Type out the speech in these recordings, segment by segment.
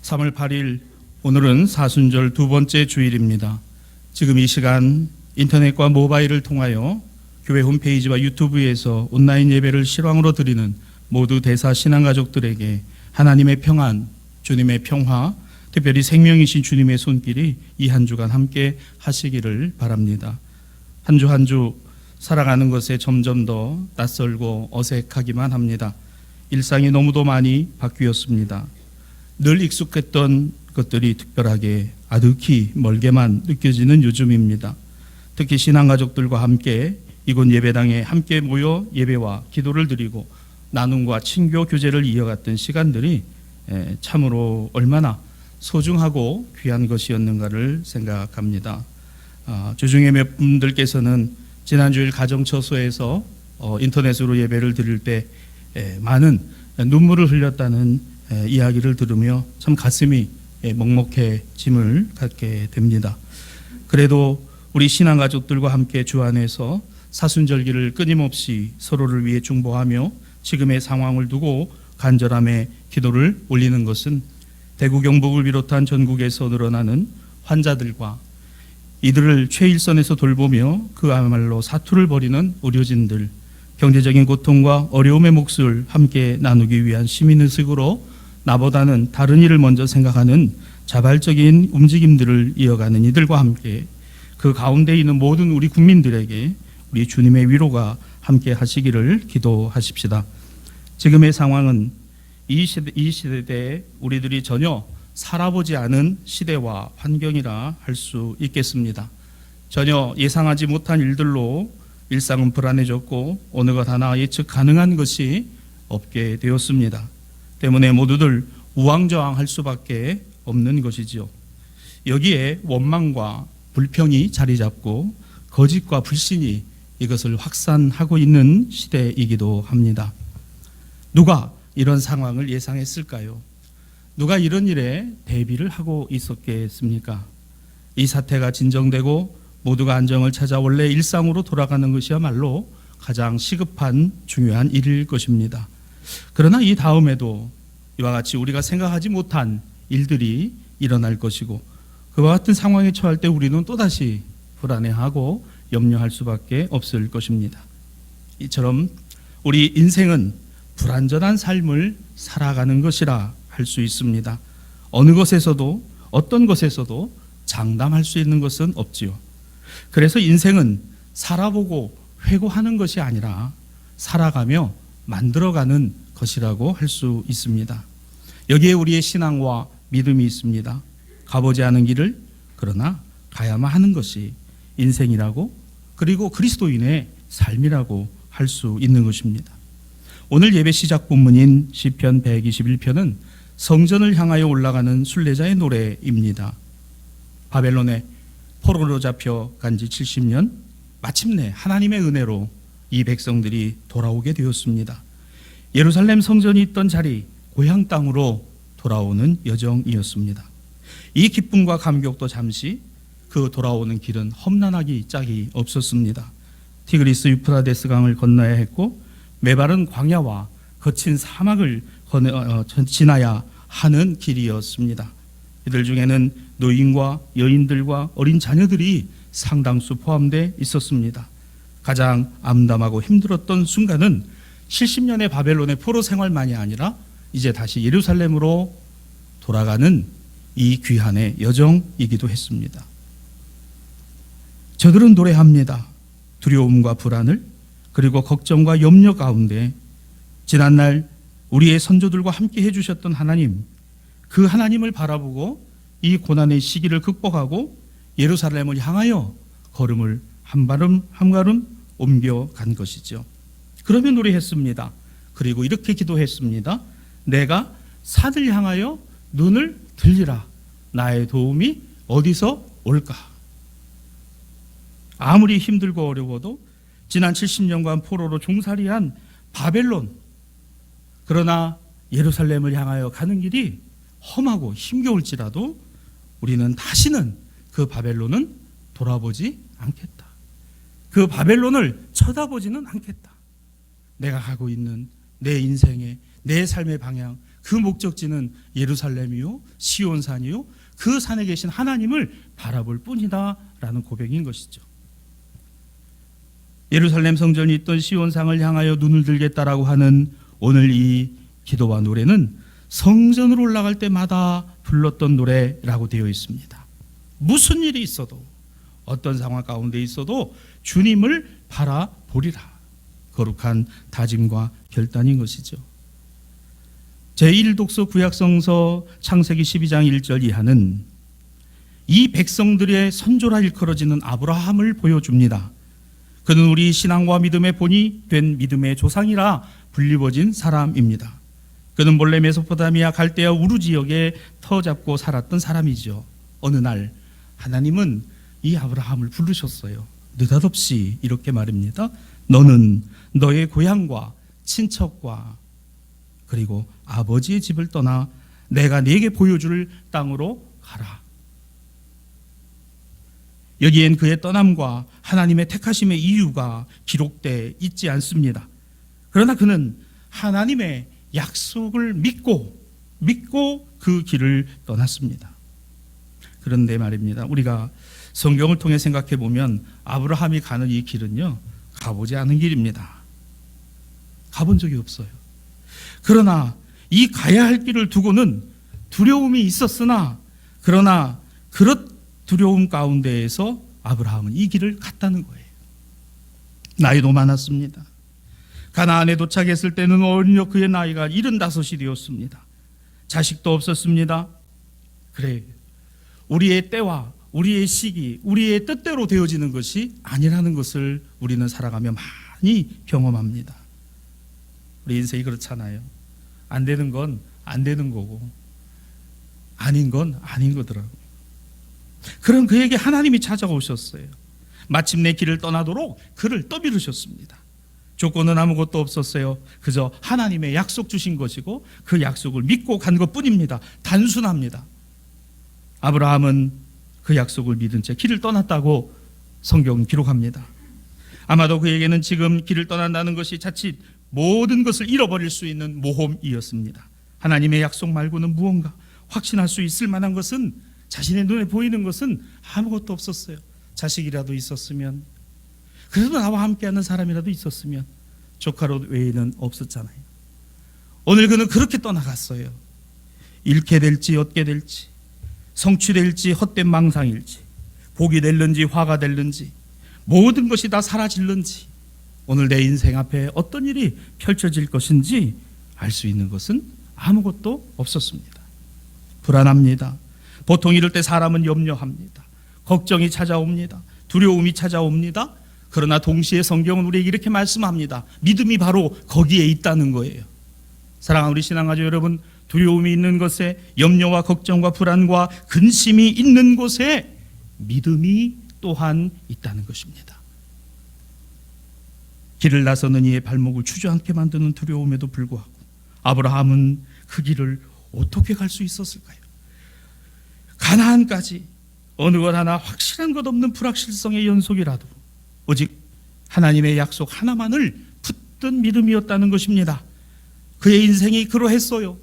3월 8일 오늘은 사순절 두 번째 주일입니다. 지금 이 시간 인터넷과 모바일을 통하여 교회 홈페이지와 유튜브에서 온라인 예배를 실황으로 드리는 모두 대사 신앙가족들에게 하나님의 평안, 주님의 평화, 특별히 생명이신 주님의 손길이 이 한 주간 함께 하시기를 바랍니다. 한 주 한 주 살아가는 것에 점점 더 낯설고 어색하기만 합니다. 일상이 너무도 많이 바뀌었습니다. 늘 익숙했던 것들이 특별하게 아득히 멀게만 느껴지는 요즘입니다. 특히 신앙가족들과 함께 이곳 예배당에 함께 모여 예배와 기도를 드리고 나눔과 친교 교제를 이어갔던 시간들이 참으로 얼마나 소중하고 귀한 것이었는가를 생각합니다. 주중에 몇 분들께서는 지난주일 가정처소에서 인터넷으로 예배를 드릴 때 많은 눈물을 흘렸다는 이야기를 들으며 참 가슴이 먹먹해짐을 갖게 됩니다. 그래도 우리 신앙가족들과 함께 주 안에서 사순절기를 끊임없이 서로를 위해 중보하며 지금의 상황을 두고 간절함의 기도를 올리는 것은 대구 경북을 비롯한 전국에서 늘어나는 환자들과 이들을 최일선에서 돌보며 그야말로 사투를 벌이는 의료진들, 경제적인 고통과 어려움의 몫을 함께 나누기 위한 시민의식으로 나보다는 다른 일을 먼저 생각하는 자발적인 움직임들을 이어가는 이들과 함께 그 가운데 있는 모든 우리 국민들에게 우리 주님의 위로가 함께 하시기를 기도하십시다. 지금의 상황은 이 시대에 우리들이 전혀 살아보지 않은 시대와 환경이라 할 수 있겠습니다. 전혀 예상하지 못한 일들로 일상은 불안해졌고 어느 것 하나 예측 가능한 것이 없게 되었습니다. 때문에 모두들 우왕좌왕할 수밖에 없는 것이지요. 여기에 원망과 불평이 자리 잡고 거짓과 불신이 이것을 확산하고 있는 시대이기도 합니다. 누가 이런 상황을 예상했을까요? 누가 이런 일에 대비를 하고 있었겠습니까? 이 사태가 진정되고 모두가 안정을 찾아 원래 일상으로 돌아가는 것이야말로 가장 시급한 중요한 일일 것입니다. 그러나 이 다음에도 이와 같이 우리가 생각하지 못한 일들이 일어날 것이고 그와 같은 상황에 처할 때 우리는 또다시 불안해하고 염려할 수밖에 없을 것입니다. 이처럼 우리 인생은 불완전한 삶을 살아가는 것이라 할 수 있습니다. 어느 것에서도 어떤 것에서도 장담할 수 있는 것은 없지요. 그래서 인생은 살아보고 회고하는 것이 아니라 살아가며 만들어가는 것이라고 할 수 있습니다. 여기에 우리의 신앙과 믿음이 있습니다. 가보지 않은 길을 그러나 가야만 하는 것이 인생이라고 그리고 그리스도인의 삶이라고 할 수 있는 것입니다. 오늘 예배 시작 본문인 시편 121편은 성전을 향하여 올라가는 순례자의 노래입니다. 바벨론에 포로로 잡혀 간 지 70년 마침내 하나님의 은혜로 이 백성들이 돌아오게 되었습니다. 예루살렘 성전이 있던 자리 고향 땅으로 돌아오는 여정이었습니다. 이 기쁨과 감격도 잠시 그 돌아오는 길은 험난하기 짝이 없었습니다. 티그리스 유프라데스 강을 건너야 했고 메바른 광야와 거친 사막을 지나야 하는 길이었습니다. 이들 중에는 노인과 여인들과 어린 자녀들이 상당수 포함되어 있었습니다. 가장 암담하고 힘들었던 순간은 70년의 바벨론의 포로 생활만이 아니라 이제 다시 예루살렘으로 돌아가는 이 귀한의 여정이기도 했습니다. 저들은 노래합니다. 두려움과 불안을 그리고 걱정과 염려 가운데 지난날 우리의 선조들과 함께 해주셨던 하나님, 그 하나님을 바라보고 이 고난의 시기를 극복하고 예루살렘을 향하여 걸음을 한 걸음 한 걸음 옮겨간 것이죠. 그러면 노래했습니다. 그리고 이렇게 기도했습니다. 내가 산을 향하여 눈을 들리라. 나의 도움이 어디서 올까? 아무리 힘들고 어려워도 지난 70년간 포로로 종살이한 바벨론, 그러나 예루살렘을 향하여 가는 길이 험하고 힘겨울지라도 우리는 다시는 그 바벨론은 돌아보지 않겠다. 그 바벨론을 쳐다보지는 않겠다. 내가 가고 있는 내 인생의 내 삶의 방향, 그 목적지는 예루살렘이요, 시온산이요, 그 산에 계신 하나님을 바라볼 뿐이다라는 고백인 것이죠. 예루살렘 성전이 있던 시온상을 향하여 눈을 들겠다라고 하는 오늘 이 기도와 노래는 성전으로 올라갈 때마다 불렀던 노래라고 되어 있습니다. 무슨 일이 있어도, 어떤 상황 가운데 있어도 주님을 바라보리라. 거룩한 다짐과 결단인 것이죠. 제1독서 구약성서 창세기 12장 1절 이하는 이 백성들의 선조라 일컬어지는 아브라함을 보여줍니다. 그는 우리 신앙과 믿음의 본이 된 믿음의 조상이라 불리워진 사람입니다. 그는 본래 메소포타미아 갈대아 우루 지역에 터 잡고 살았던 사람이죠. 어느 날 하나님은 이 아브라함을 부르셨어요. 느닷없이 이렇게 말입니다. 너는 너의 고향과 친척과 그리고 아버지의 집을 떠나 내가 네게 보여줄 땅으로 가라. 여기엔 그의 떠남과 하나님의 택하심의 이유가 기록되어 있지 않습니다. 그러나 그는 하나님의 약속을 믿고 그 길을 떠났습니다. 그런데 말입니다. 우리가 성경을 통해 생각해 보면 아브라함이 가는 이 길은요, 가보지 않은 길입니다. 가본 적이 없어요. 그러나 이 가야 할 길을 두고는 두려움이 있었으나, 그러나 그런 두려움 가운데에서 아브라함은 이 길을 갔다는 거예요. 나이도 많았습니다. 가나안에 도착했을 때는 어린여 그의 나이가 75이 되었습니다. 자식도 없었습니다. 그래, 우리의 때와 우리의 시기, 우리의 뜻대로 되어지는 것이 아니라는 것을 우리는 살아가며 많이 경험합니다. 우리 인생이 그렇잖아요. 안 되는 건 안 되는 거고 아닌 건 아닌 거더라고요. 그런 그에게 하나님이 찾아오셨어요. 마침내 길을 떠나도록 그를 떠밀으셨습니다. 조건은 아무것도 없었어요. 그저 하나님의 약속 주신 것이고 그 약속을 믿고 간 것뿐입니다. 단순합니다. 아브라함은 그 약속을 믿은 채 길을 떠났다고 성경은 기록합니다. 아마도 그에게는 지금 길을 떠난다는 것이 자칫 모든 것을 잃어버릴 수 있는 모험이었습니다. 하나님의 약속 말고는 무언가 확신할 수 있을 만한 것은, 자신의 눈에 보이는 것은 아무것도 없었어요. 자식이라도 있었으면, 그래도 나와 함께하는 사람이라도 있었으면, 조카로 외에는 없었잖아요. 오늘 그는 그렇게 떠나갔어요. 잃게 될지 얻게 될지, 성취될지 헛된 망상일지, 복이 될는지 화가 될는지, 모든 것이 다 사라질는지, 오늘 내 인생 앞에 어떤 일이 펼쳐질 것인지 알 수 있는 것은 아무것도 없었습니다. 불안합니다. 보통 이럴 때 사람은 염려합니다. 걱정이 찾아옵니다. 두려움이 찾아옵니다. 그러나 동시에 성경은 우리에게 이렇게 말씀합니다. 믿음이 바로 거기에 있다는 거예요. 사랑하는 우리 신앙가족 여러분, 두려움이 있는 것에, 염려와 걱정과 불안과 근심이 있는 곳에 믿음이 또한 있다는 것입니다. 길을 나서는 이의 발목을 주저앉게 만드는 두려움에도 불구하고 아브라함은 그 길을 어떻게 갈 수 있었을까요? 가나안까지 어느 것 하나 확실한 것 없는 불확실성의 연속이라도 오직 하나님의 약속 하나만을 붙든 믿음이었다는 것입니다. 그의 인생이 그러했어요.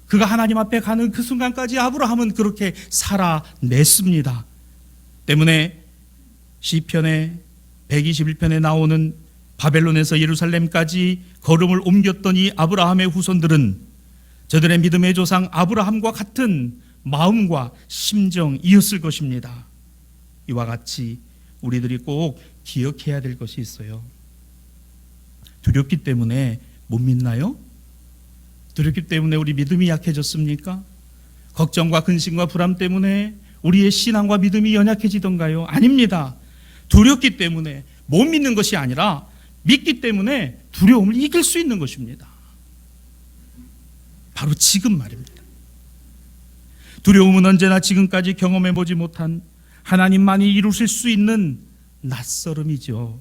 그가 하나님 앞에 가는 그 순간까지 아브라함은 그렇게 살아냈습니다. 때문에 시편의 121편에 나오는 바벨론에서 예루살렘까지 걸음을 옮겼던 이 아브라함의 후손들은 저들의 믿음의 조상 아브라함과 같은 마음과 심정이었을 것입니다. 이와 같이 우리들이 꼭 기억해야 될 것이 있어요. 두렵기 때문에 못 믿나요? 두렵기 때문에 우리 믿음이 약해졌습니까? 걱정과 근심과 불안 때문에 우리의 신앙과 믿음이 연약해지던가요? 아닙니다. 두렵기 때문에 못 믿는 것이 아니라 믿기 때문에 두려움을 이길 수 있는 것입니다. 바로 지금 말입니다. 두려움은 언제나 지금까지 경험해보지 못한 하나님만이 이루실 수 있는 낯설음이죠.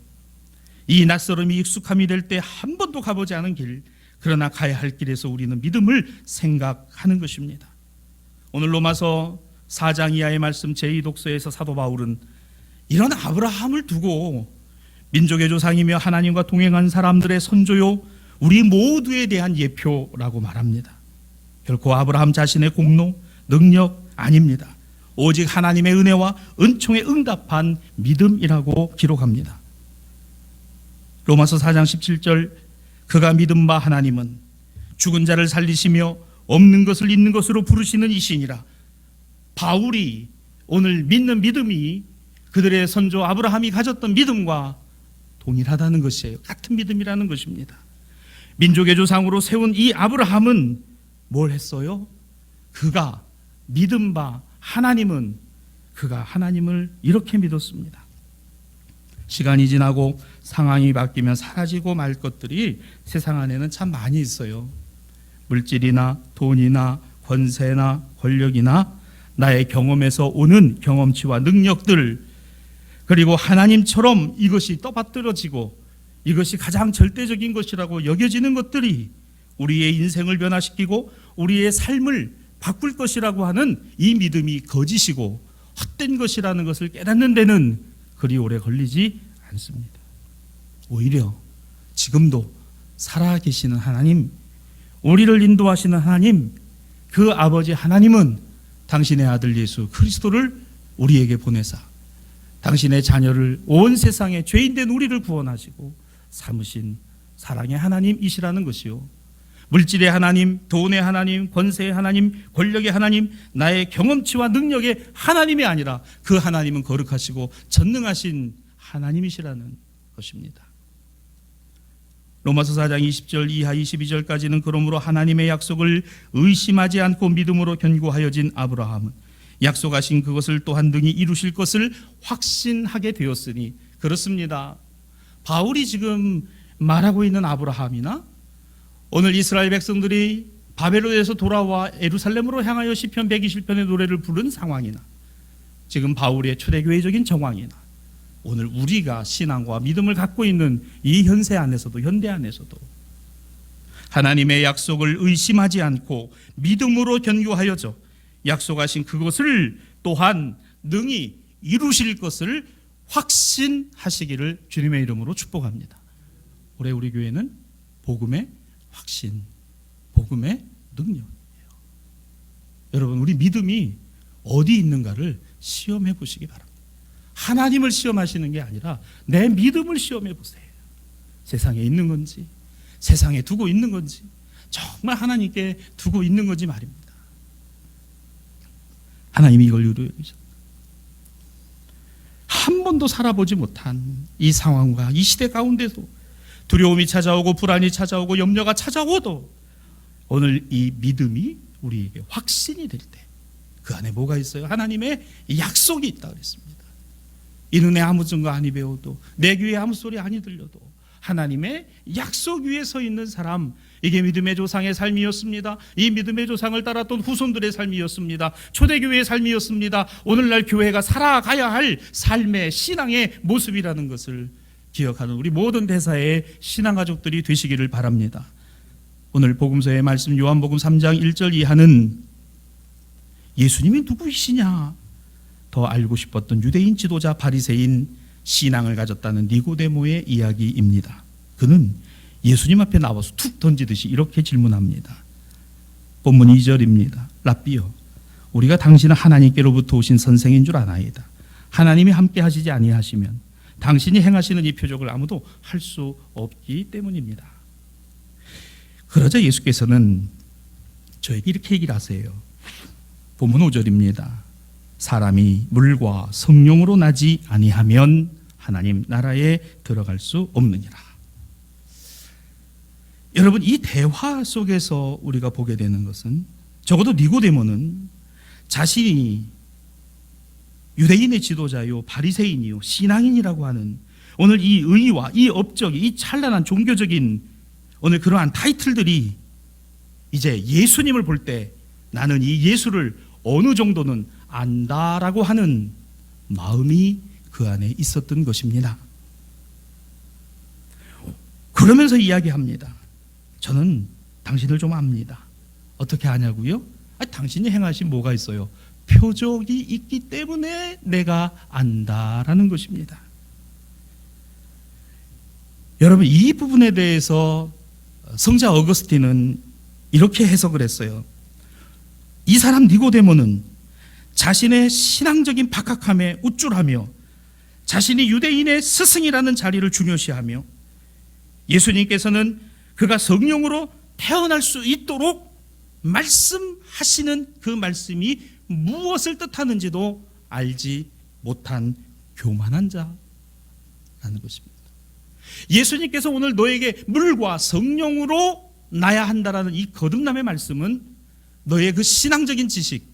이 낯설음이 익숙함이 될 때 한 번도 가보지 않은 길, 그러나 가야 할 길에서 우리는 믿음을 생각하는 것입니다. 오늘 로마서 4장 이하의 말씀 제2독서에서 사도 바울은 이런 아브라함을 두고 민족의 조상이며 하나님과 동행한 사람들의 선조요, 우리 모두에 대한 예표라고 말합니다. 결코 아브라함 자신의 공로, 능력 아닙니다. 오직 하나님의 은혜와 은총에 응답한 믿음이라고 기록합니다. 로마서 4장 17절, 그가 믿은 바 하나님은 죽은 자를 살리시며 없는 것을 있는 것으로 부르시는 이시니라. 바울이 오늘 믿는 믿음이 그들의 선조 아브라함이 가졌던 믿음과 동일하다는 것이에요. 같은 믿음이라는 것입니다. 민족의 조상으로 세운 이 아브라함은 뭘 했어요? 그가 믿은 바 하나님은, 그가 하나님을 이렇게 믿었습니다. 시간이 지나고 상황이 바뀌면 사라지고 말 것들이 세상 안에는 참 많이 있어요. 물질이나 돈이나 권세나 권력이나 나의 경험에서 오는 경험치와 능력들, 그리고 하나님처럼 이것이 떠받들어지고 이것이 가장 절대적인 것이라고 여겨지는 것들이 우리의 인생을 변화시키고 우리의 삶을 바꿀 것이라고 하는 이 믿음이 거짓이고 헛된 것이라는 것을 깨닫는 데는 그리 오래 걸리지 않습니다. 오히려 지금도 살아계시는 하나님, 우리를 인도하시는 하나님, 그 아버지 하나님은 당신의 아들 예수 그리스도를 우리에게 보내사 당신의 자녀를 온 세상에 죄인된 우리를 구원하시고 삼으신 사랑의 하나님이시라는 것이요, 물질의 하나님, 돈의 하나님, 권세의 하나님, 권력의 하나님, 나의 경험치와 능력의 하나님이 아니라 그 하나님은 거룩하시고 전능하신 하나님이시라는 것입니다. 로마서 4장 20절 이하 22절까지는 그러므로 하나님의 약속을 의심하지 않고 믿음으로 견고하여진 아브라함은 약속하신 그것을 또한 능히 이루실 것을 확신하게 되었으니, 그렇습니다. 바울이 지금 말하고 있는 아브라함이나 오늘 이스라엘 백성들이 바벨론에서 돌아와 예루살렘으로 향하여 시편 120편의 노래를 부른 상황이나 지금 바울의 초대교회적인 정황이나 오늘 우리가 신앙과 믿음을 갖고 있는 이 현세 안에서도, 현대 안에서도 하나님의 약속을 의심하지 않고 믿음으로 견고하여져 약속하신 그것을 또한 능히 이루실 것을 확신하시기를 주님의 이름으로 축복합니다. 올해 우리 교회는 복음의 확신, 복음의 능력이에요. 여러분, 우리 믿음이 어디 있는가를 시험해 보시기 바랍니다. 하나님을 시험하시는 게 아니라 내 믿음을 시험해 보세요. 세상에 있는 건지, 세상에 두고 있는 건지, 정말 하나님께 두고 있는 건지 말입니다. 하나님이 이걸 유료해주셨다. 한 번도 살아보지 못한 이 상황과 이 시대 가운데도 두려움이 찾아오고 불안이 찾아오고 염려가 찾아오도 오늘 이 믿음이 우리에게 확신이 될 때 그 안에 뭐가 있어요? 하나님의 약속이 있다 그랬습니다. 이 눈에 아무 증거 아니 배워도, 내 귀에 아무 소리 아니 들려도 하나님의 약속 위에 서 있는 사람, 이게 믿음의 조상의 삶이었습니다. 이 믿음의 조상을 따랐던 후손들의 삶이었습니다. 초대교회의 삶이었습니다. 오늘날 교회가 살아가야 할 삶의 신앙의 모습이라는 것을 기억하는 우리 모든 대사의 신앙가족들이 되시기를 바랍니다. 오늘 복음서의 말씀 요한복음 3장 1절 이하는 예수님이 누구이시냐 더 알고 싶었던 유대인 지도자 바리새인, 신앙을 가졌다는 니고데모의 이야기입니다. 그는 예수님 앞에 나와서 툭 던지듯이 이렇게 질문합니다. 본문 2절입니다. 랍비여, 우리가 당신은 하나님께로부터 오신 선생인 줄 아나이다. 하나님이 함께 하시지 아니하시면 당신이 행하시는 이 표적을 아무도 할 수 없기 때문입니다. 그러자 예수께서는 저에게 이렇게 얘기를 하세요. 본문 5절입니다. 사람이 물과 성령으로 나지 아니하면 하나님 나라에 들어갈 수 없느니라. 여러분, 이 대화 속에서 우리가 보게 되는 것은, 적어도 니고데모는 자신이 유대인의 지도자요, 바리새인이요, 신앙인이라고 하는 오늘 이 의와 이 업적이, 이 찬란한 종교적인 오늘 그러한 타이틀들이 이제 예수님을 볼 때 나는 이 예수를 어느 정도는 안다라고 하는 마음이 그 안에 있었던 것입니다. 그러면서 이야기합니다. 저는 당신을 좀 압니다. 어떻게 아냐고요? 당신이 행하신 뭐가 있어요? 표적이 있기 때문에 내가 안다라는 것입니다. 여러분, 이 부분에 대해서 성자 어거스틴은 이렇게 해석을 했어요. 이 사람 니고데모는 자신의 신앙적인 박학함에 우쭐하며 자신이 유대인의 스승이라는 자리를 중요시하며 예수님께서는 그가 성령으로 태어날 수 있도록 말씀하시는 그 말씀이 무엇을 뜻하는지도 알지 못한 교만한 자라는 것입니다. 예수님께서 오늘 너에게 물과 성령으로 나야 한다라는 이 거듭남의 말씀은 너의 그 신앙적인 지식,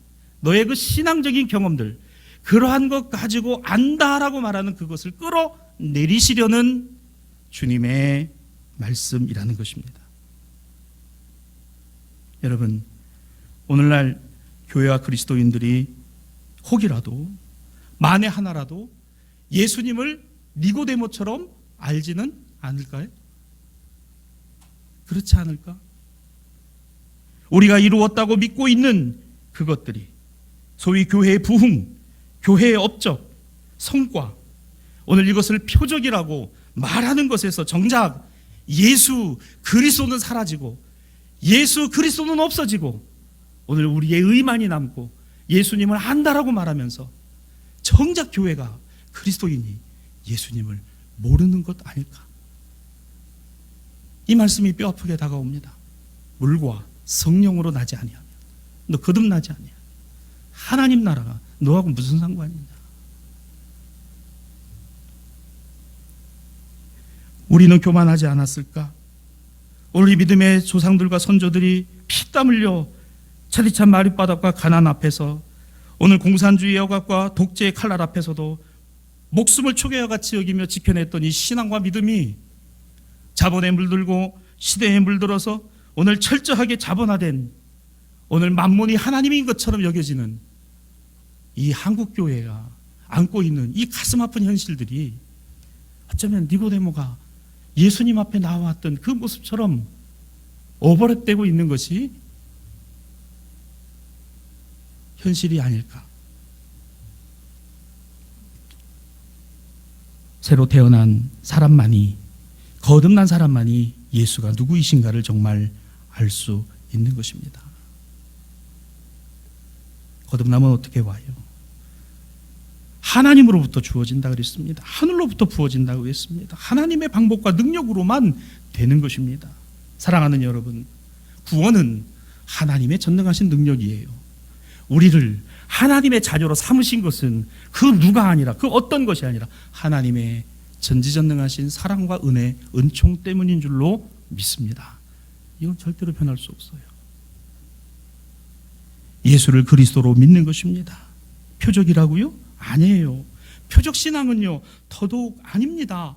너의 그 신앙적인 경험들, 그러한 것 가지고 안다라고 말하는 그것을 끌어내리시려는 주님의 말씀이라는 것입니다. 여러분, 오늘날 교회와 그리스도인들이 혹이라도 만에 하나라도 예수님을 니고데모처럼 알지는 않을까요? 그렇지 않을까? 우리가 이루었다고 믿고 있는 그것들이 소위 교회의 부흥, 교회의 업적, 성과, 오늘 이것을 표적이라고 말하는 것에서 정작 예수 그리스도는 사라지고 예수 그리스도는 없어지고 오늘 우리의 의만이 남고 예수님을 안다라고 말하면서 정작 교회가 그리스도인이 예수님을 모르는 것 아닐까? 이 말씀이 뼈아프게 다가옵니다. 물과 성령으로 나지 아니하면 너 거듭나지 아니하면 하나님 나라가 너하고 무슨 상관이냐? 우리는 교만하지 않았을까? 우리 믿음의 조상들과 선조들이 피땀 흘려 차디찬 마룻바닥과 가난 앞에서 오늘 공산주의 억압과 독재의 칼날 앞에서도 목숨을 초계와 같이 여기며 지켜냈던 이 신앙과 믿음이 자본에 물들고 시대에 물들어서 오늘 철저하게 자본화된 오늘 만몬이 하나님인 것처럼 여겨지는 이 한국교회가 안고 있는 이 가슴 아픈 현실들이 어쩌면 니고데모가 예수님 앞에 나왔던 그 모습처럼 오버랩되고 있는 것이 현실이 아닐까. 새로 태어난 사람만이, 거듭난 사람만이 예수가 누구이신가를 정말 알 수 있는 것입니다. 거듭남은 어떻게 와요? 하나님으로부터 주어진다 그랬습니다. 하늘로부터 부어진다고 했습니다. 하나님의 방법과 능력으로만 되는 것입니다. 사랑하는 여러분, 구원은 하나님의 전능하신 능력이에요. 우리를 하나님의 자녀로 삼으신 것은 그 누가 아니라, 그 어떤 것이 아니라 하나님의 전지전능하신 사랑과 은혜, 은총 때문인 줄로 믿습니다. 이건 절대로 변할 수 없어요. 예수를 그리스도로 믿는 것입니다. 표적이라고요? 아니에요. 표적 신앙은요, 더더욱 아닙니다.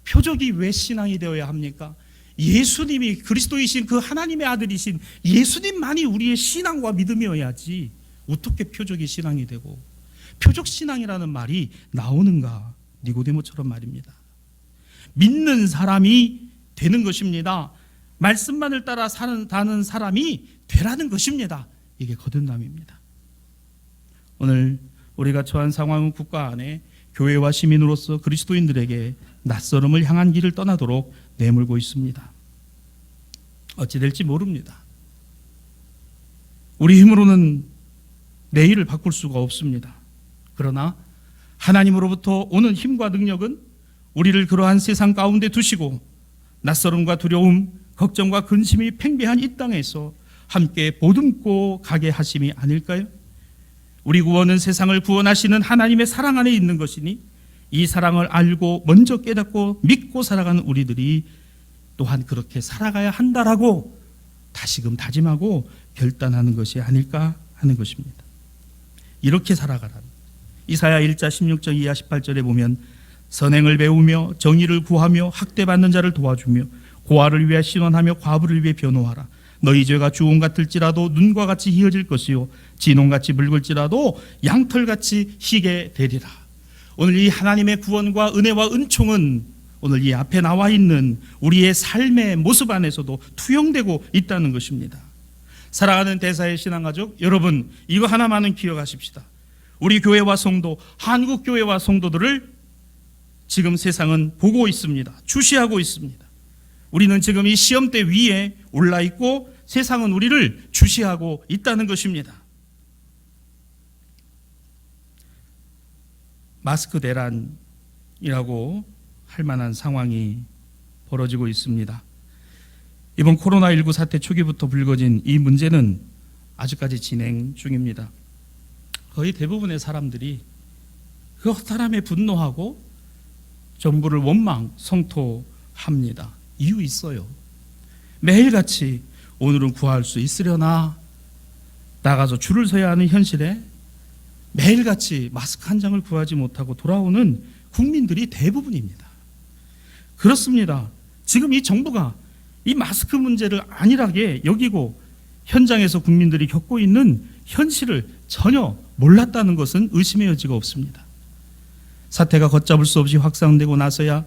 표적이 왜 신앙이 되어야 합니까? 예수님이 그리스도이신 그 하나님의 아들이신 예수님만이 우리의 신앙과 믿음이어야지 어떻게 표적이 신앙이 되고 표적 신앙이라는 말이 나오는가? 니고데모처럼 말입니다. 믿는 사람이 되는 것입니다. 말씀만을 따라 사는 사람이 되라는 것입니다. 이게 거듭남입니다. 오늘 우리가 처한 상황은 국가 안에 교회와 시민으로서 그리스도인들에게 낯설음을 향한 길을 떠나도록 내몰고 있습니다. 어찌 될지 모릅니다. 우리 힘으로는 내일을 바꿀 수가 없습니다. 그러나 하나님으로부터 오는 힘과 능력은 우리를 그러한 세상 가운데 두시고 낯설음과 두려움, 걱정과 근심이 팽배한 이 땅에서 함께 보듬고 가게 하심이 아닐까요? 우리 구원은 세상을 구원하시는 하나님의 사랑 안에 있는 것이니 이 사랑을 알고 먼저 깨닫고 믿고 살아가는 우리들이 또한 그렇게 살아가야 한다라고 다시금 다짐하고 결단하는 것이 아닐까 하는 것입니다. 이렇게 살아가라는 이사야 1자 16절 이하 18절에 보면 선행을 배우며 정의를 구하며 학대받는 자를 도와주며 고아를 위해 신원하며 과부를 위해 변호하라. 너희 죄가 주홍 같을지라도 눈과 같이 희어질 것이요 진홍같이 붉을지라도 양털같이 희게 되리라. 오늘 이 하나님의 구원과 은혜와 은총은 오늘 이 앞에 나와 있는 우리의 삶의 모습 안에서도 투영되고 있다는 것입니다. 사랑하는 대사의 신앙가족 여러분, 이거 하나만은 기억하십시다. 우리 교회와 성도, 한국 교회와 성도들을 지금 세상은 보고 있습니다. 주시하고 있습니다. 우리는 지금 이 시험대 위에 올라 있고 세상은 우리를 주시하고 있다는 것입니다. 마스크 대란이라고 할 만한 상황이 벌어지고 있습니다. 이번 코로나19 사태 초기부터 불거진 이 문제는 아직까지 진행 중입니다. 거의 대부분의 사람들이 그 사람에 분노하고 정부를 원망, 성토합니다. 이유 있어요. 매일같이 오늘은 구할 수 있으려나 나가서 줄을 서야 하는 현실에 매일같이 마스크 한 장을 구하지 못하고 돌아오는 국민들이 대부분입니다. 그렇습니다. 지금 이 정부가 이 마스크 문제를 안일하게 여기고 현장에서 국민들이 겪고 있는 현실을 전혀 몰랐다는 것은 의심의 여지가 없습니다. 사태가 걷잡을 수 없이 확산되고 나서야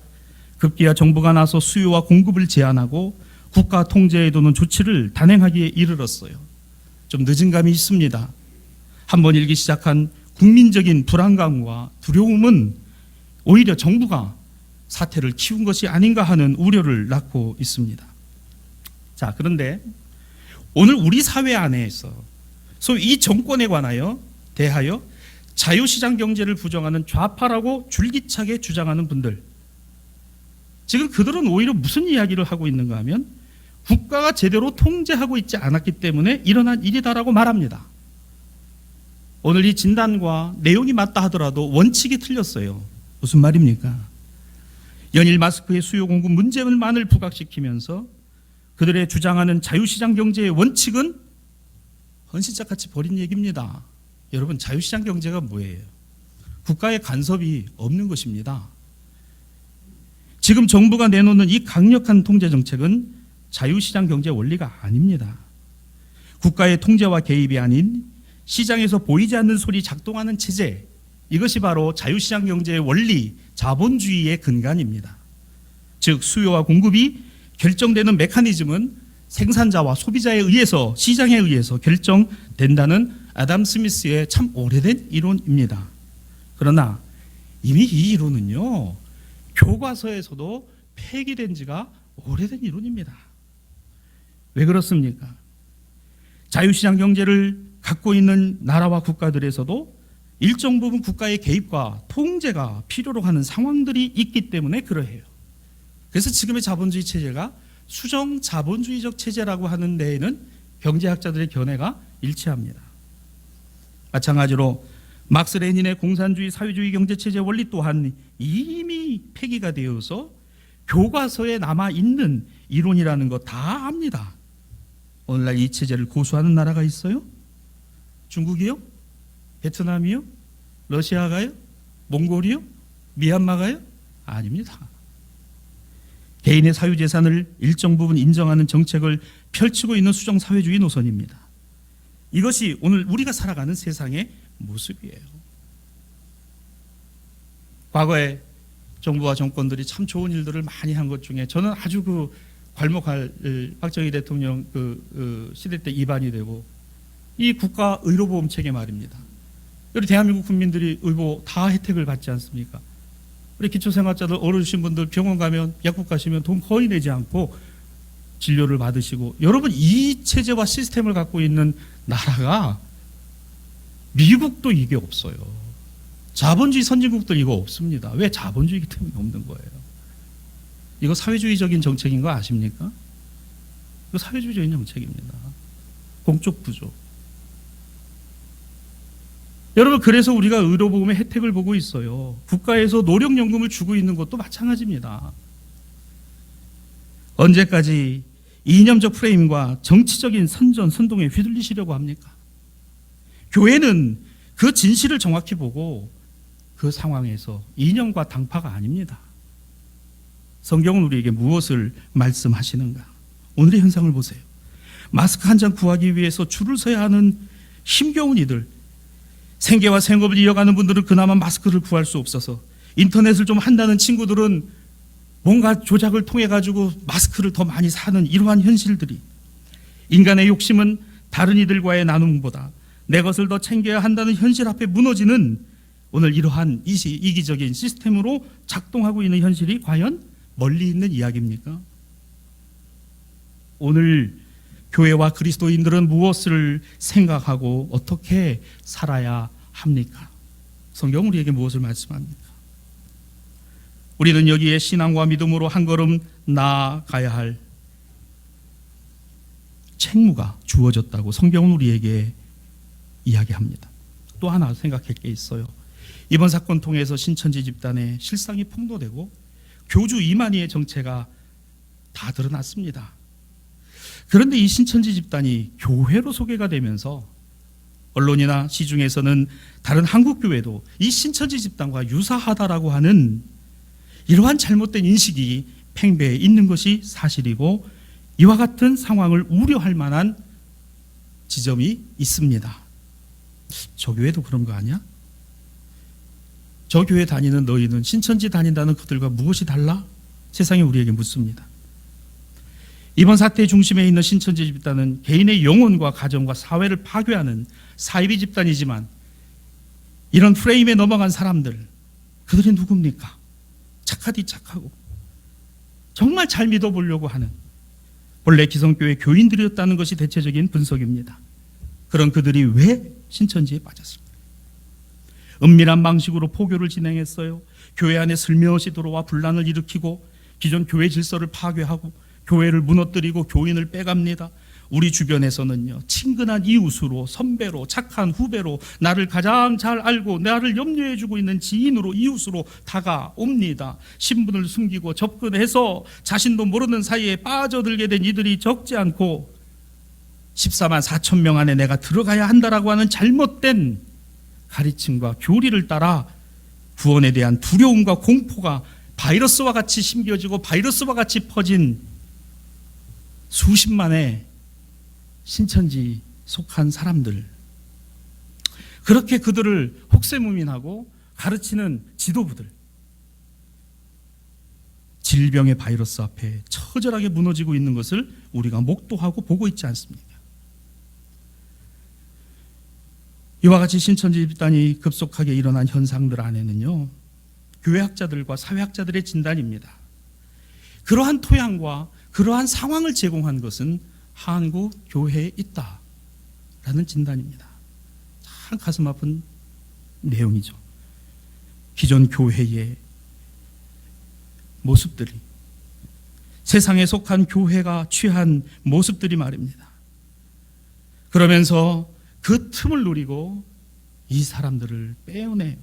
급기야 정부가 나서 수요와 공급을 제한하고 국가 통제에 두는 조치를 단행하기에 이르렀어요. 좀 늦은 감이 있습니다. 한번 일기 시작한 국민적인 불안감과 두려움은 오히려 정부가 사태를 키운 것이 아닌가 하는 우려를 낳고 있습니다. 자, 그런데 오늘 우리 사회 안에서 소위 이 정권에 대하여 자유시장 경제를 부정하는 좌파라고 줄기차게 주장하는 분들, 지금 그들은 오히려 무슨 이야기를 하고 있는가 하면 국가가 제대로 통제하고 있지 않았기 때문에 일어난 일이다라고 말합니다. 오늘 이 진단과 내용이 맞다 하더라도 원칙이 틀렸어요. 무슨 말입니까? 연일 마스크의 수요 공급 문제만을 부각시키면서 그들의 주장하는 자유시장 경제의 원칙은 헌신짝같이 버린 얘기입니다. 여러분, 자유시장 경제가 뭐예요? 국가의 간섭이 없는 것입니다. 지금 정부가 내놓는 이 강력한 통제 정책은 자유시장 경제 원리가 아닙니다. 국가의 통제와 개입이 아닌 시장에서 보이지 않는 소리 작동하는 체제, 이것이 바로 자유시장 경제의 원리, 자본주의의 근간입니다. 즉 수요와 공급이 결정되는 메커니즘은 생산자와 소비자에 의해서, 시장에 의해서 결정된다는 아담 스미스의 참 오래된 이론입니다. 그러나 이미 이 이론은요, 교과서에서도 폐기된 지가 오래된 이론입니다. 왜 그렇습니까? 자유시장 경제를 갖고 있는 나라와 국가들에서도 일정 부분 국가의 개입과 통제가 필요로 하는 상황들이 있기 때문에 그러해요. 그래서 지금의 자본주의 체제가 수정 자본주의적 체제라고 하는 데에는 경제학자들의 견해가 일치합니다. 마찬가지로 막스 레닌의 공산주의 사회주의 경제체제 원리 또한 이미 폐기가 되어서 교과서에 남아있는 이론이라는 거 다 압니다. 오늘날 이 체제를 고수하는 나라가 있어요? 중국이요? 베트남이요? 러시아가요? 몽골이요? 미얀마가요? 아닙니다. 개인의 사유재산을 일정 부분 인정하는 정책을 펼치고 있는 수정사회주의 노선입니다. 이것이 오늘 우리가 살아가는 세상의 모습이에요. 과거에 정부와 정권들이 참 좋은 일들을 많이 한 것 중에 저는 아주 괄목할 박정희 대통령 시대 때 입안이 되고 이 국가 의료보험 체계 말입니다. 우리 대한민국 국민들이 의보 다 혜택을 받지 않습니까? 우리 기초생활자들 어르신 분들 병원 가면 약국 가시면 돈 거의 내지 않고 진료를 받으시고, 여러분 이 체제와 시스템을 갖고 있는 나라가 미국도 이게 없어요. 자본주의 선진국들 이거 없습니다. 왜? 자본주의이기 때문에 없는 거예요. 이거 사회주의적인 정책인 거 아십니까? 이거 사회주의적인 정책입니다. 공적 부조. 여러분, 그래서 우리가 의료보험의 혜택을 보고 있어요. 국가에서 노령연금을 주고 있는 것도 마찬가지입니다. 언제까지 이념적 프레임과 정치적인 선동에 휘둘리시려고 합니까? 교회는 그 진실을 정확히 보고 그 상황에서 이념과 당파가 아닙니다. 성경은 우리에게 무엇을 말씀하시는가? 오늘의 현상을 보세요. 마스크 한 장 구하기 위해서 줄을 서야 하는 힘겨운 이들, 생계와 생업을 이어가는 분들은 그나마 마스크를 구할 수 없어서 인터넷을 좀 한다는 친구들은 뭔가 조작을 통해 가지고 마스크를 더 많이 사는 이러한 현실들이, 인간의 욕심은 다른 이들과의 나눔보다 내 것을 더 챙겨야 한다는 현실 앞에 무너지는 오늘 이러한 이기적인 시스템으로 작동하고 있는 현실이 과연 멀리 있는 이야기입니까? 오늘 교회와 그리스도인들은 무엇을 생각하고 어떻게 살아야 합니까? 성경 우리에게 무엇을 말씀합니까? 우리는 여기에 신앙과 믿음으로 한 걸음 나아가야 할 책무가 주어졌다고 성경은 우리에게 이야기합니다. 또 하나 생각할 게 있어요. 이번 사건 통해서 신천지 집단의 실상이 폭로되고 교주 이만희의 정체가 다 드러났습니다. 그런데 이 신천지 집단이 교회로 소개가 되면서 언론이나 시중에서는 다른 한국 교회도 이 신천지 집단과 유사하다라고 하는 이러한 잘못된 인식이 팽배해 있는 것이 사실이고, 이와 같은 상황을 우려할 만한 지점이 있습니다. 저 교회도 그런 거 아니야? 저 교회 다니는 너희는 신천지 다닌다는 그들과 무엇이 달라? 세상이 우리에게 묻습니다. 이번 사태의 중심에 있는 신천지 집단은 개인의 영혼과 가정과 사회를 파괴하는 사이비 집단이지만, 이런 프레임에 넘어간 사람들, 그들이 누굽니까? 착하디 착하고 정말 잘 믿어보려고 하는 본래 기성교회 교인들이었다는 것이 대체적인 분석입니다. 그런 그들이 왜 신천지에 빠졌을까요? 은밀한 방식으로 포교를 진행했어요. 교회 안에 슬며시 들어와 분란을 일으키고 기존 교회 질서를 파괴하고 교회를 무너뜨리고 교인을 빼갑니다. 우리 주변에서는요, 친근한 이웃으로, 선배로, 착한 후배로, 나를 가장 잘 알고 나를 염려해주고 있는 지인으로, 이웃으로 다가옵니다. 신분을 숨기고 접근해서 자신도 모르는 사이에 빠져들게 된 이들이 적지 않고 14만 4천 명 안에 내가 들어가야 한다라고 하는 잘못된 가르침과 교리를 따라 구원에 대한 두려움과 공포가 바이러스와 같이 심겨지고 바이러스와 같이 퍼진 수십만의 신천지 속한 사람들, 그렇게 그들을 혹세무민하고 가르치는 지도부들, 질병의 바이러스 앞에 처절하게 무너지고 있는 것을 우리가 목도하고 보고 있지 않습니까? 이와 같이 신천지 집단이 급속하게 일어난 현상들 안에는요, 교회학자들과 사회학자들의 진단입니다. 그러한 토양과 그러한 상황을 제공한 것은 한국 교회에 있다라는 진단입니다. 참 가슴 아픈 내용이죠. 기존 교회의 모습들이, 세상에 속한 교회가 취한 모습들이 말입니다. 그러면서 그 틈을 노리고 이 사람들을 빼어내요.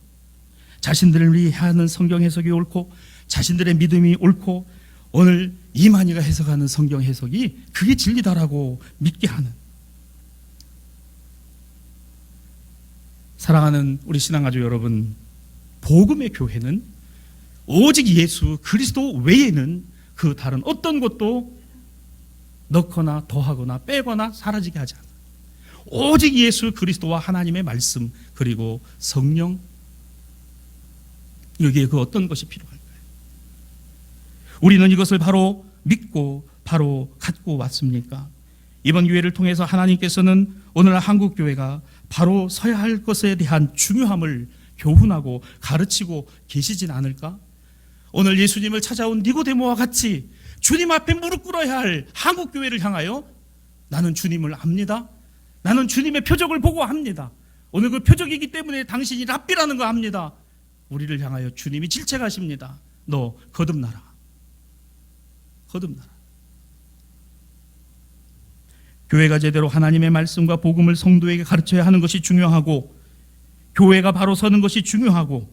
자신들을 위해 하는 성경 해석이 옳고 자신들의 믿음이 옳고 오늘 이만희가 해석하는 성경 해석이 그게 진리다라고 믿게 하는, 사랑하는 우리 신앙가족 여러분, 복음의 교회는 오직 예수 그리스도 외에는 그 다른 어떤 것도 넣거나 더하거나 빼거나 사라지게 하지 않아요. 오직 예수 그리스도와 하나님의 말씀 그리고 성령, 여기에 그 어떤 것이 필요할까요? 우리는 이것을 바로 믿고 바로 갖고 왔습니까? 이번 기회를 통해서 하나님께서는 오늘 한국 교회가 바로 서야 할 것에 대한 중요함을 교훈하고 가르치고 계시진 않을까? 오늘 예수님을 찾아온 니고데모와 같이 주님 앞에 무릎 꿇어야 할 한국 교회를 향하여 나는 주님을 압니다. 나는 주님의 표적을 보고 합니다. 오늘 그 표적이기 때문에 당신이 랍비라는 거 압니다. 우리를 향하여 주님이 질책하십니다. 너 거듭나라. 거듭나라. 교회가 제대로 하나님의 말씀과 복음을 성도에게 가르쳐야 하는 것이 중요하고, 교회가 바로 서는 것이 중요하고,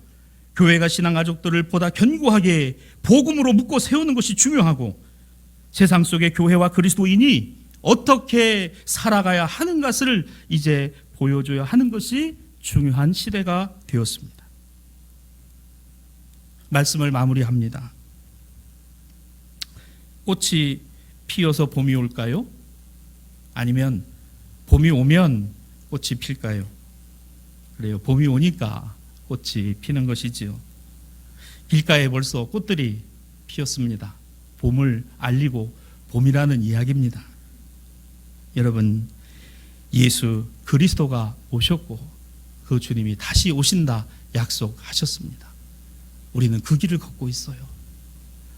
교회가 신앙 가족들을 보다 견고하게 복음으로 묶고 세우는 것이 중요하고, 세상 속의 교회와 그리스도인이 어떻게 살아가야 하는 것을 이제 보여줘야 하는 것이 중요한 시대가 되었습니다. 말씀을 마무리합니다. 꽃이 피어서 봄이 올까요? 아니면 봄이 오면 꽃이 필까요? 그래요. 봄이 오니까 꽃이 피는 것이지요. 길가에 벌써 꽃들이 피었습니다. 봄을 알리고 봄이라는 이야기입니다. 여러분, 예수 그리스도가 오셨고 그 주님이 다시 오신다 약속하셨습니다. 우리는 그 길을 걷고 있어요.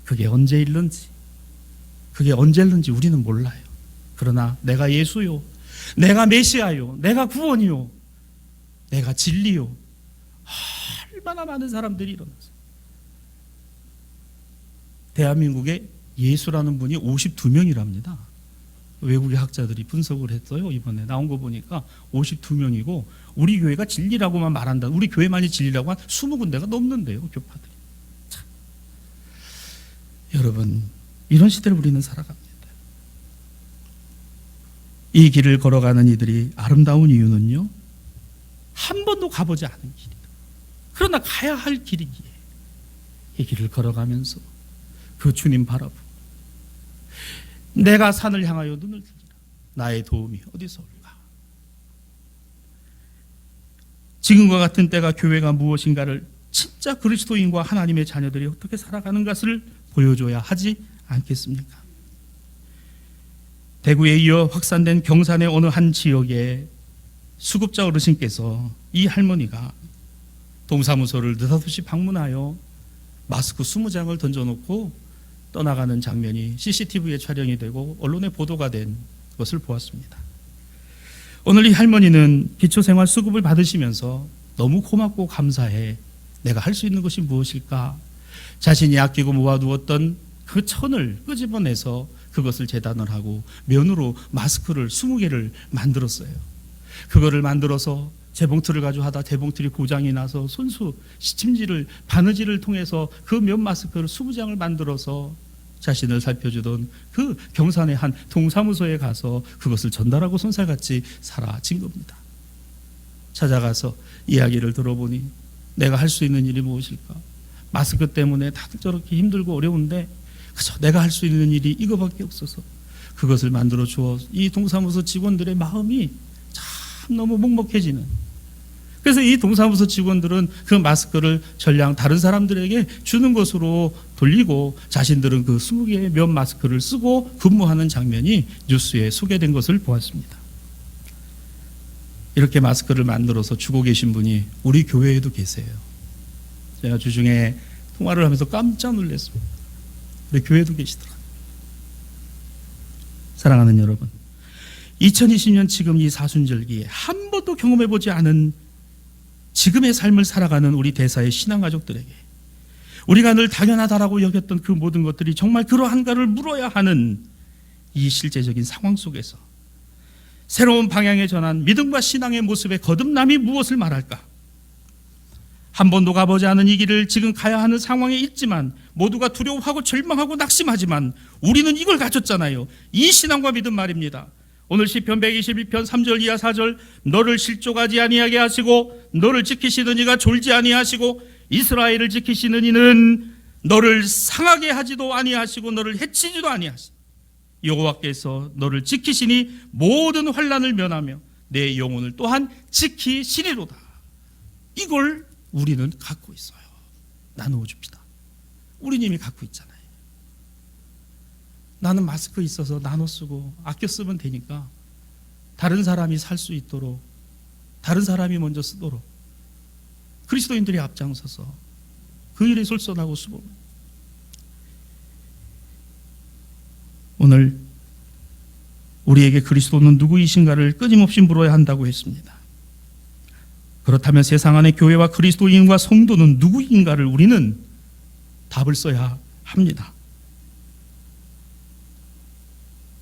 그게 언제 일는지, 그게 언제 일는지 우리는 몰라요. 그러나 내가 예수요, 내가 메시아요, 내가 구원이요, 내가 진리요. 얼마나 많은 사람들이 일어났어요. 대한민국에 예수라는 분이 52명이랍니다. 외국의 학자들이 분석을 했어요. 이번에 나온 거 보니까 52명이고 우리 교회가 진리라고만 말한다. 우리 교회만이 진리라고 한 20군데가 넘는데요. 교파들이. 참. 여러분, 이런 시대를 우리는 살아갑니다. 이 길을 걸어가는 이들이 아름다운 이유는요, 한 번도 가보지 않은 길이다. 그러나 가야 할 길이기에 이 길을 걸어가면서 그 주님 바라보고 내가 산을 향하여 눈을 들리라. 나의 도움이 어디서 올까? 지금과 같은 때가 교회가 무엇인가를 진짜 그리스도인과 하나님의 자녀들이 어떻게 살아가는 것을 보여줘야 하지 않겠습니까? 대구에 이어 확산된 경산의 어느 한 지역에 수급자 어르신께서 이 할머니가 동사무소를 느닷없이 방문하여 마스크 20장을 던져놓고 떠나가는 장면이 CCTV에 촬영이 되고 언론에 보도가 된 것을 보았습니다. 오늘 이 할머니는 기초생활 수급을 받으시면서 너무 고맙고 감사해, 내가 할 수 있는 것이 무엇일까? 자신이 아끼고 모아두었던 그 천을 끄집어내서 그것을 재단을 하고 면으로 마스크를 20개를 만들었어요. 그거를 만들어서 재봉틀을 가져가다 재봉틀이 고장이 나서 손수 시침지를 바느질을 통해서 그 면 마스크를 20장을 만들어서 자신을 살펴주던 그 경산의 한 동사무소에 가서 그것을 전달하고 손살같이 사라진 겁니다. 찾아가서 이야기를 들어보니 내가 할 수 있는 일이 무엇일까? 마스크 때문에 다들 저렇게 힘들고 어려운데 그저 내가 할 수 있는 일이 이거밖에 없어서 그것을 만들어 주어 이 동사무소 직원들의 마음이 참 너무 먹먹해지는, 그래서 이 동사무소 직원들은 그 마스크를 전량 다른 사람들에게 주는 것으로 돌리고 자신들은 그 20개의 면 마스크를 쓰고 근무하는 장면이 뉴스에 소개된 것을 보았습니다. 이렇게 마스크를 만들어서 주고 계신 분이 우리 교회에도 계세요. 제가 주중에 통화를 하면서 깜짝 놀랐습니다. 우리 교회에도 계시더라고요. 사랑하는 여러분, 2020년 지금 이 사순절기에 한 번도 경험해보지 않은 지금의 삶을 살아가는 우리 대사의 신앙가족들에게 우리가 늘 당연하다라고 여겼던 그 모든 것들이 정말 그러한가를 물어야 하는 이 실제적인 상황 속에서 새로운 방향에 전한 믿음과 신앙의 모습의 거듭남이 무엇을 말할까? 한 번도 가보지 않은 이 길을 지금 가야 하는 상황에 있지만 모두가 두려워하고 절망하고 낙심하지만 우리는 이걸 가졌잖아요. 이 신앙과 믿음 말입니다. 오늘 시편 122편 3절 이하 4절, 너를 실족하지 아니하게 하시고 너를 지키시는 이가 졸지 아니하시고 이스라엘을 지키시는 이는 너를 상하게 하지도 아니하시고 너를 해치지도 아니하시고 여호와께서 너를 지키시니 모든 환난을 면하며 내 영혼을 또한 지키시리로다. 이걸 우리는 갖고 있어요. 나누어 줍시다. 우리 님이 갖고 있잖아요. 나는 마스크 있어서 나눠 쓰고 아껴 쓰면 되니까 다른 사람이 살 수 있도록, 다른 사람이 먼저 쓰도록 그리스도인들이 앞장서서 그 일에 솔선하고 수범. 오늘 우리에게 그리스도는 누구이신가를 끊임없이 물어야 한다고 했습니다. 그렇다면 세상 안의 교회와 그리스도인과 성도는 누구인가를 우리는 답을 써야 합니다.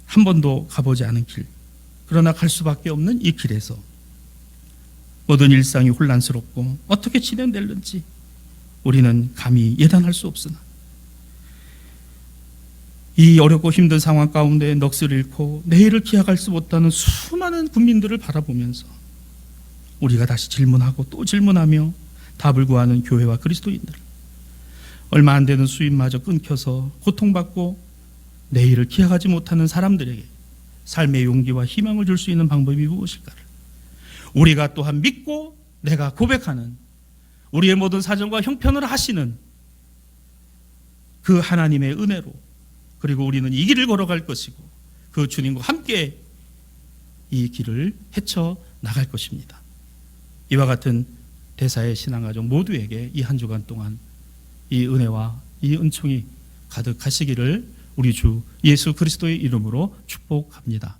한 번도 가보지 않은 길, 그러나 갈 수밖에 없는 이 길에서 모든 일상이 혼란스럽고 어떻게 진행될는지 우리는 감히 예단할 수 없으나 이 어렵고 힘든 상황 가운데 넋을 잃고 내일을 기약할 수 못하는 수많은 국민들을 바라보면서 우리가 다시 질문하고 또 질문하며 답을 구하는 교회와 그리스도인들, 얼마 안 되는 수입마저 끊겨서 고통받고 내일을 기약하지 못하는 사람들에게 삶의 용기와 희망을 줄 수 있는 방법이 무엇일까를 우리가 또한 믿고 내가 고백하는, 우리의 모든 사정과 형편을 하시는 그 하나님의 은혜로, 그리고 우리는 이 길을 걸어갈 것이고 그 주님과 함께 이 길을 헤쳐 나갈 것입니다. 이와 같은 대사의 신앙가족 모두에게 이 한 주간 동안 이 은혜와 이 은총이 가득하시기를 우리 주 예수 그리스도의 이름으로 축복합니다.